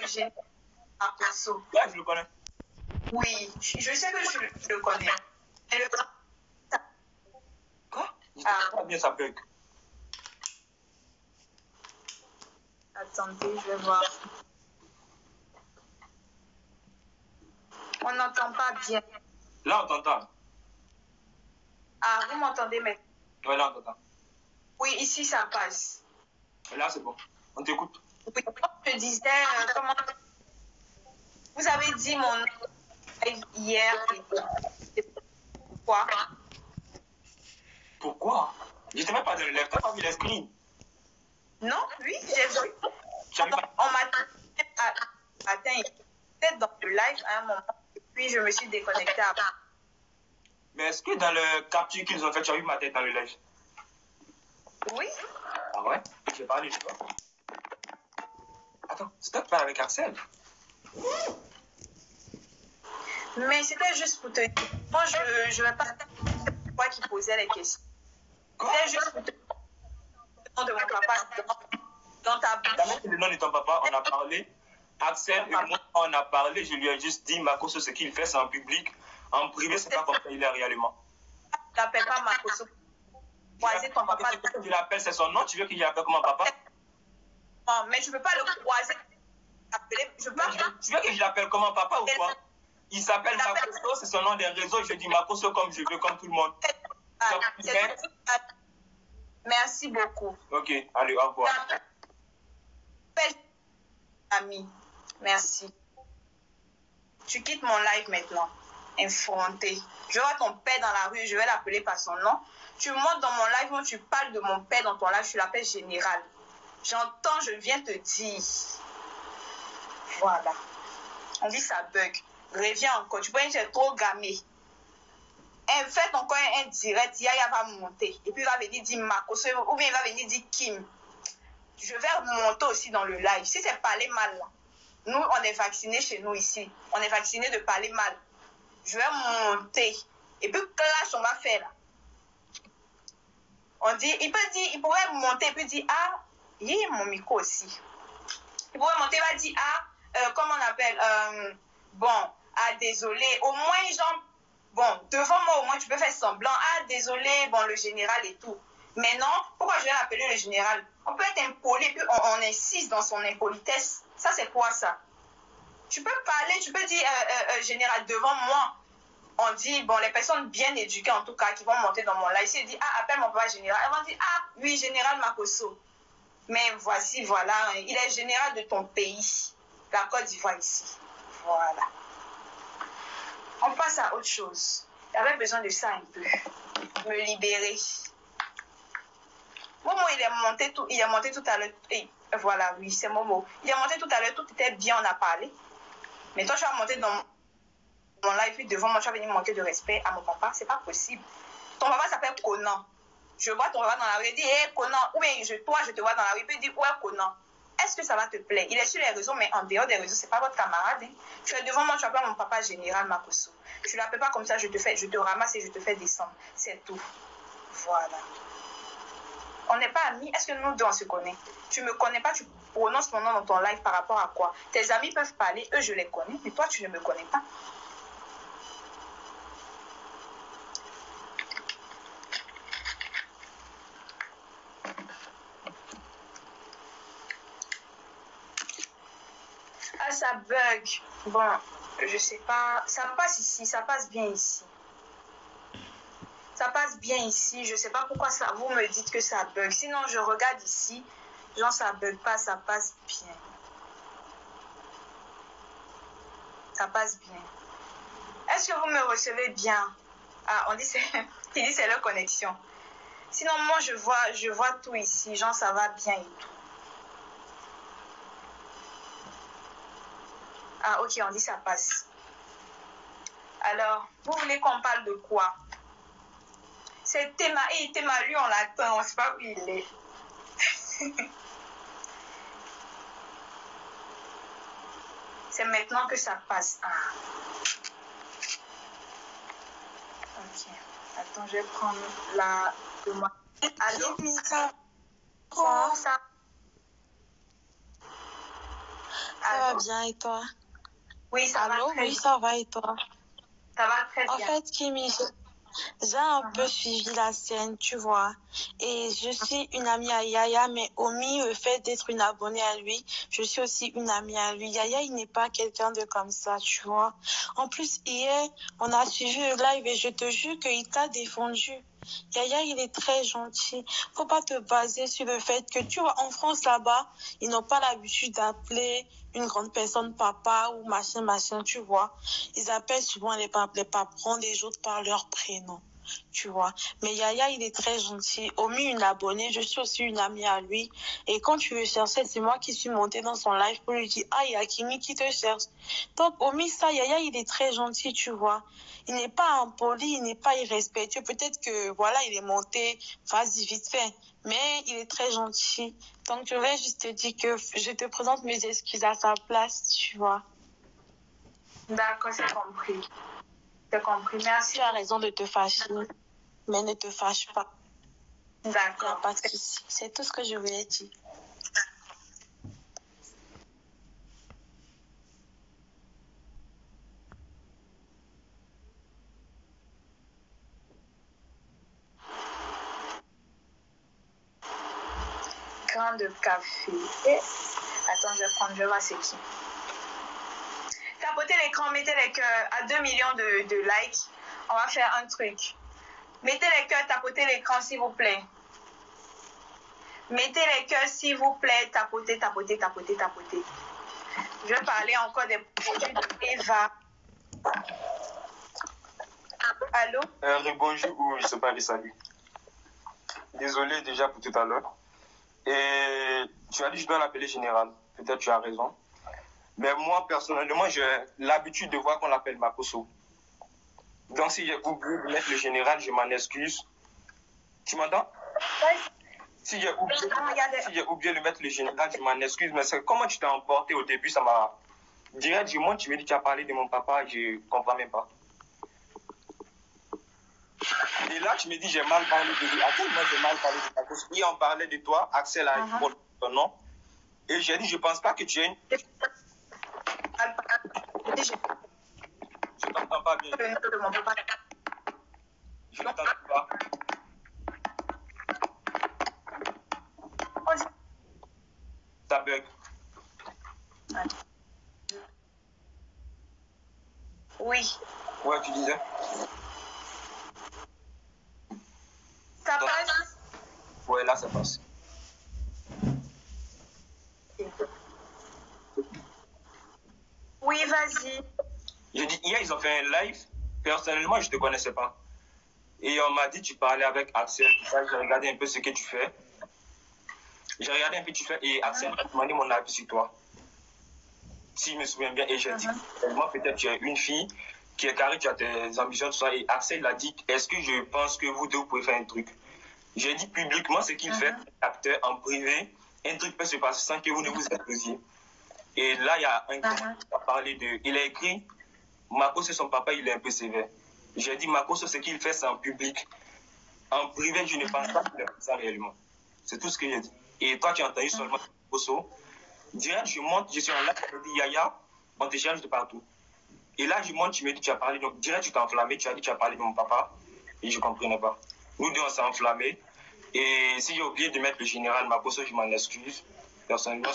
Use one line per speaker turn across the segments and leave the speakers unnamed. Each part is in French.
général Makosso.
Là, je le connais.
Oui, je sais que je le connais. Mais le...
Quoi? Je ne pas bien ça bug.
Attendez, je vais voir. On n'entend pas bien.
Là, on t'entend.
Ah, vous m'entendez maintenant?
Oui, là, on t'entend.
Oui, ici, ça passe.
Là, c'est bon. On t'écoute.
Oui, je disais, comment... Vous avez dit mon nom hier. Pourquoi?
Pourquoi? Je ne t'ai même pas donné l'œuvre. Tu n'as pas vu les screens?
Non, oui, j'ai vu.
J'avais pas...
On m'a atteint peut-être dans le live à un moment. Et puis, je me suis déconnectée après.
Mais est-ce que dans le capture qu'ils ont fait, tu as vu ma tête dans le live?
Oui.
Ah ouais? J'ai parlé, tu vois. Attends, c'est toi qui parles avec Axel?
Mais c'était juste pour te dire. Moi, je ne vais pas... C'est toi qui posais les questions.
Quoi?
C'était juste pour te dire le nom de mon papa dans ta bouche.
D'abord, c'est le nom de ton papa, on a parlé. Axel et moi, on a parlé. Je lui ai juste dit, Makosso, ce qu'il fait, c'est en public. En privé, c'est pas comme ça il est réellement.
Tu n'appelles pas Makosso. Croiser ton papa.
Je l'appelle, c'est son nom. Tu veux qu'il l'appelle comme un papa?
Non, mais je ne peux pas le croiser. Je peux pas...
Tu veux que je l'appelle comme un papa ou quoi? Il s'appelle Makosso, c'est son nom des réseaux. Je dis Makosso comme je veux, comme tout le monde.
Merci beaucoup.
Ok, allez, au revoir.
Ami, merci. Tu quittes mon live maintenant. Effronté. Je vois ton père dans la rue, je vais l'appeler par son nom. Tu montes dans mon live où tu parles de mon père dans ton live, tu l'appelles général. J'entends, je viens te dire. Voilà. On dit ça bug. Reviens encore. Tu peux dire j'ai trop gamé. Faites encore un direct. Yaya va monter. Et puis il va venir dire Makosso. Ou bien il va venir dire Kim. Je vais monter aussi dans le live. Si c'est parler mal là. Nous, on est vaccinés chez nous ici. On est vaccinés de parler mal. Je vais monter. Et puis, clash, on va faire là. On dit, il peut dire, il pourrait monter et puis dire, ah, il y a mon micro aussi. Il pourrait monter, il va dire, ah, comment on appelle, bon, ah, désolé. Au moins, genre, bon, devant moi, au moins, tu peux faire semblant. Ah, désolé, bon, le général et tout. Mais non, pourquoi je vais l'appeler le général? On peut être impoli, puis on insiste dans son impolitesse. Ça, c'est quoi ça? Tu peux parler, tu peux dire général devant moi. On dit, bon, les personnes bien éduquées en tout cas, qui vont monter dans mon live, ils disent, ah, appelle mon papa général. Elles vont dire, ah, oui, général Makosso. Mais voici, voilà, il est général de ton pays, la Côte d'Ivoire ici. Voilà. On passe à autre chose. J'avais besoin de ça un peu. Me libérer. Momo, il est monté tout à l'heure. Voilà, oui, c'est Momo. Il est monté tout à l'heure, tout était bien, on a parlé. Mais toi, tu vas monter dans mon live, puis devant moi, tu vas venir manquer de respect à mon papa. C'est pas possible. Ton papa s'appelle Conan. Je vois ton papa dans la rue, il dit, hé, Conan. Ou bien, toi, je te vois dans la rue, puis il dit, ouais, Conan. Est-ce que ça va te plaire? Il est sur les réseaux, mais en dehors des réseaux, c'est pas votre camarade. Hein? Tu es devant moi, tu appelles mon papa général Makosso. Tu l'appelles pas comme ça, je te ramasse et je te fais descendre. C'est tout. Voilà. On n'est pas amis. Est-ce que nous deux, on se connaît? Tu me connais pas, tu prononces mon nom dans ton live par rapport à quoi? Tes amis peuvent parler, eux, je les connais, mais toi, tu ne me connais pas. Ah, ça bug. Bon, je sais pas. Ça passe ici, ça passe bien ici. Ça passe bien ici. Je sais pas pourquoi ça, vous me dites que ça bug. Sinon, je regarde ici. Genre, ça bug pas, ça passe bien. Ça passe bien. Est-ce que vous me recevez bien? Ah, on dit il dit c'est leur connexion. Sinon, moi, je vois tout ici. Genre, ça va bien et tout. Ah, ok, on dit ça passe. Alors, vous voulez qu'on parle de quoi? C'est Théma. Et Théma, lui, on l'attend. On ne sait pas où il est. C'est maintenant que ça passe. Ah. Ok. Attends, je vais prendre la demande. Allô?
Ça
Comment ça?
va bien et toi?
Oui, ça va
Allô?
très
Oui,
bien.
ça va et toi?
Ça va très
En
bien.
fait, Kimi, j'ai un peu suivi la scène, tu vois. Et je suis une amie à Yaya, mais omis le fait d'être une abonnée à lui, je suis aussi une amie à lui. Yaya, il n'est pas quelqu'un de comme ça, tu vois. En plus, hier, on a suivi le live et je te jure qu'il t'a défendu. Yaya, il est très gentil. Faut pas te baser sur le fait que, tu vois, en France, là-bas, ils n'ont pas l'habitude d'appeler une grande personne papa ou machin, tu vois. Ils appellent souvent les patrons des autres par leur prénom, tu vois. Mais Yaya, il est très gentil. Omis une abonnée, je suis aussi une amie à lui. Et quand tu le cherchais, c'est moi qui suis montée dans son live pour lui dire, ah, il y a Kimi qui te cherche. Donc, omis ça, Yaya, il est très gentil, tu vois. Il n'est pas impoli, il n'est pas irrespectueux. Peut-être que, voilà, il est monté, vas-y, vite fait. Mais il est très gentil. Donc, je vais juste te dire que je te présente mes excuses à sa place, tu vois.
D'accord, c'est compris. C'est compris, merci.
Tu as raison de te fâcher, mais ne te fâche pas. Il n'y a
D'accord.
pas de souci. C'est tout ce que je voulais dire.
Grain de café. Attends, je vais voir c'est qui. Tapotez l'écran, mettez les cœurs à 2 millions de likes. On va faire un truc. Mettez les cœurs, tapotez l'écran, s'il vous plaît. Mettez les cœurs, s'il vous plaît. Tapotez. Je vais parler encore des produits d'Eva. Allô?
Bonjour, ou je sais pas, les salut. Désolé déjà pour tout à l'heure. Et tu as dit que je dois l'appeler général. Peut-être tu as raison. Mais moi, personnellement, j'ai l'habitude de voir qu'on l'appelle Makoso. Donc, si j'ai oublié de mettre le général, je m'en excuse. Tu m'entends? Si j'ai oublié de mettre le général, je m'en excuse. Mais c'est comment tu t'es emporté au début, ça m'a... Direct, tu me dis que tu as parlé de mon papa, je comprends même pas. Et là, tu me dis, j'ai mal parlé de lui. À quel moment j'ai mal parlé de ta cause? Oui, on parlait de toi, Axel a dit ton nom. Et j'ai dit, je pense pas que tu es une... Je t'entends pas bien. Je n'entends pas. Ça bug.
Oui.
Ouais, tu disais?
Ça passe?
Ouais, là, ça passe.
Oui, vas-y.
J'ai dit, hier, ils ont fait un live. Personnellement, je ne te connaissais pas. Et on m'a dit, tu parlais avec Axel. J'ai regardé un peu ce que tu fais. J'ai regardé un peu ce que tu fais. Et Axel m'a demandé mon avis sur toi. Si je me souviens bien. Et j'ai dit, moi, peut-être tu es une fille qui est carrée, tu as tes ambitions, tout ça. Et Axel a dit, est-ce que je pense que vous deux, vous pouvez faire un truc? J'ai dit publiquement ce qu'il fait, acteur en privé. Un truc peut se passer sans que vous ne vous exposiez. Et là, il y a un qui a parlé de... Il a écrit, Marco, c'est son papa, il est un peu sévère. J'ai dit, Marco, ce qu'il fait, c'est en public. En privé, je ne pense pas qu'il fait ça réellement. C'est tout ce que j'ai dit. Et toi, tu as entendu seulement Marco. Direct, je monte, je suis en live, je me dis, Yaya, on te cherche de partout. Et là, je monte, tu me dis, tu as parlé. Donc, direct, tu t'es enflammé, tu as dit, tu as parlé de mon papa. Et je ne comprenais pas. Nous deux, on s'est enflammés. Et si j'ai oublié de mettre le général Marco, je m'en excuse. Personnellement,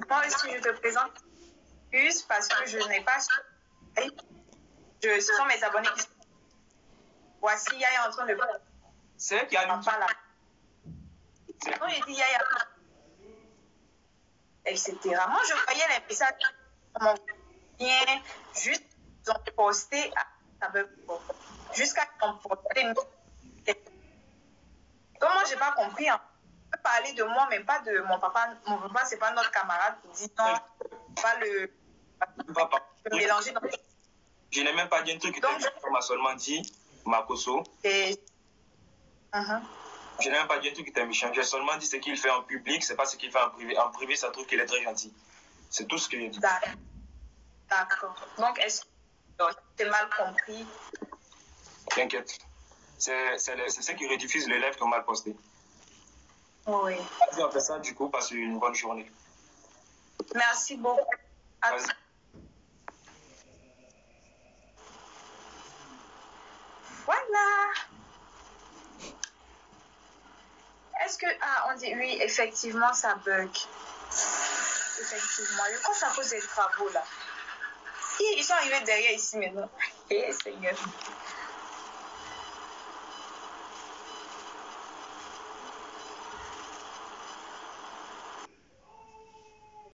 Moi aussi, je te présente plus parce que je n'ai pas... Ce sont mes abonnés qui sont... Voici Yaya en train de...
C'est elle qui a
pas là. Non, il dit Yaya. Etc. Moi, je voyais les messages bien juste ils ont posté jusqu'à qu'on posté. Donc, moi, je n'ai pas compris. On peut parler de moi, mais pas de mon papa. Mon papa, ce n'est pas notre camarade. Disons, pas le mélanger. Dans...
Je n'ai même pas dit un truc que tu m'as seulement dit, Makoso. Je n'ai même pas dit un truc qui était méchant. J'ai seulement dit ce qu'il fait en public, c'est pas ce qu'il fait en privé. En privé, ça trouve qu'il est très gentil. C'est tout ce que j'ai dit.
D'accord. Donc, est-ce que tu as mal compris?
T'inquiète. C'est ceux qui rediffusent les lives qui ont mal posté.
Oui.
Vas-y, on fait ça du coup, passe une bonne journée.
Merci beaucoup.
Vas-y.
Voilà. Est-ce que... Ah, on dit oui, effectivement, ça bug. Effectivement. Je crois que c'est à cause des travaux, là. Ils sont arrivés derrière ici maintenant. Eh, Seigneur.